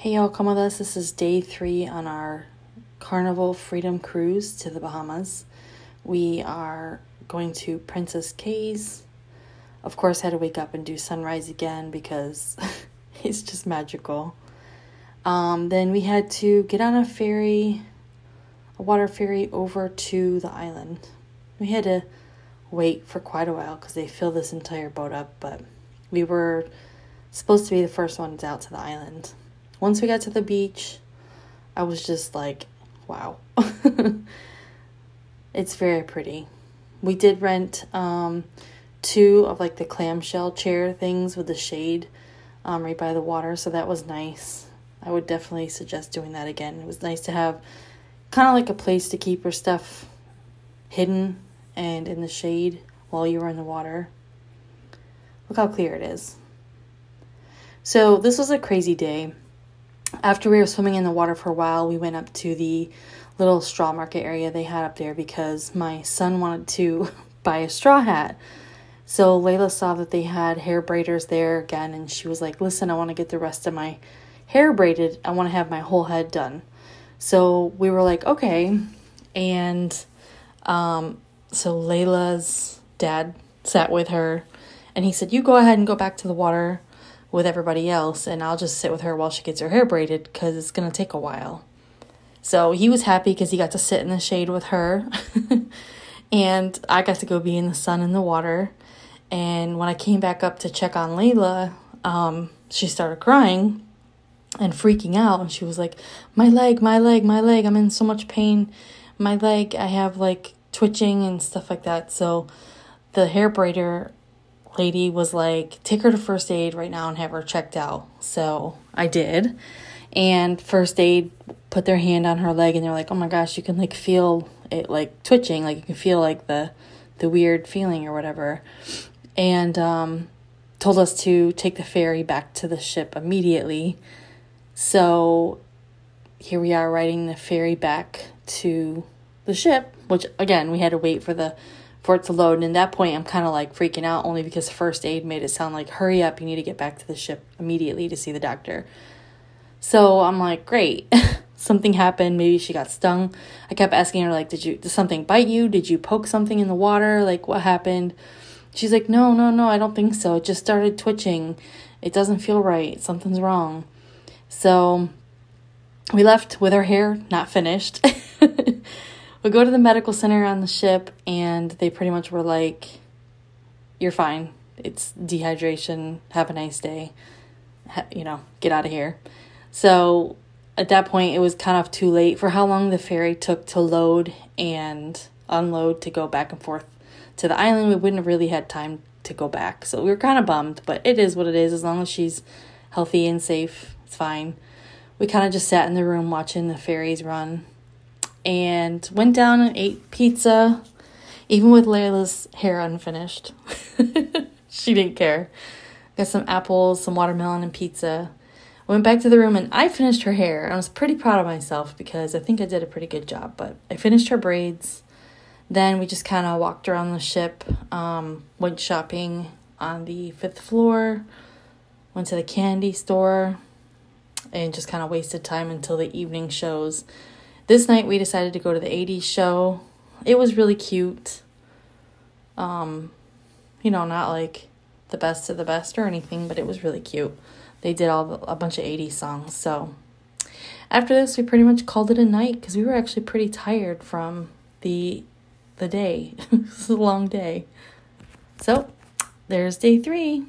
Hey y'all, come with us. This is day 3 on our Carnival Freedom cruise to the Bahamas. We are going to Princess Cays. Of course, I had to wake up and do sunrise again because it's just magical. Then we had to get on a water ferry over to the island. We had to wait for quite a while because they filled this entire boat up, but we were supposed to be the first ones out to the island. Once we got to the beach, I was just like, wow. It's very pretty. We did rent 2 of like the clamshell chair things with the shade right by the water, so that was nice. I would definitely suggest doing that again. It was nice to have kind of like a place to keep your stuff hidden and in the shade while you were in the water. Look how clear it is. So this was a crazy day. After we were swimming in the water for a while, we went up to the little straw market area they had up there because my son wanted to buy a straw hat. So Layla saw that they had hair braiders there again, and she was like, listen, I want to get the rest of my hair braided. I want to have my whole head done. So we were like, okay. And so Layla's dad sat with her, and he said, you go ahead and go back to the water with everybody else, and I'll just sit with her while she gets her hair braided because it's going to take a while. So he was happy because he got to sit in the shade with her, and I got to go be in the sun in the water. And when I came back up to check on Layla, she started crying and freaking out, and she was like, my leg, I'm in so much pain. My leg, I have like twitching and stuff like that. So the hair braider lady was like, take her to first aid right now and have her checked out. So I did, and first aid put their hand on her leg, and they're like, oh my gosh, you can like feel it like twitching, like you can feel like the weird feeling or whatever, and told us to take the ferry back to the ship immediately. So here we are riding the ferry back to the ship, which again we had to wait for it to load. And at that point, I'm kind of like freaking out only because first aid made it sound like, hurry up, you need to get back to the ship immediately to see the doctor. So I'm like, great, something happened. Maybe she got stung. I kept asking her, like, did something bite you? Did you poke something in the water? Like, what happened? She's like, no, I don't think so. It just started twitching. It doesn't feel right. Something's wrong. So we left with her hair not finished. We go to the medical center on the ship, and they pretty much were like, you're fine. It's dehydration. Have a nice day. Get out of here. So at that point, it was kind of too late for how long the ferry took to load and unload to go back and forth to the island. We wouldn't have really had time to go back. So we were kind of bummed, but it is what it is. As long as she's healthy and safe, it's fine. We kind of just sat in the room watching the ferries run, and went down and ate pizza, even with Layla's hair unfinished. She didn't care. Got some apples, some watermelon, and pizza. Went back to the room, and I finished her hair. I was pretty proud of myself because I think I did a pretty good job, but I finished her braids. Then we just kind of walked around the ship, went shopping on the 5th floor, went to the candy store, and just kind of wasted time until the evening shows. This night we decided to go to the 80s show. It was really cute. Not like the best of the best or anything, but it was really cute. They did a bunch of 80s songs. So after this, we pretty much called it a night because we were actually pretty tired from the day. It was a long day. So there's day 3.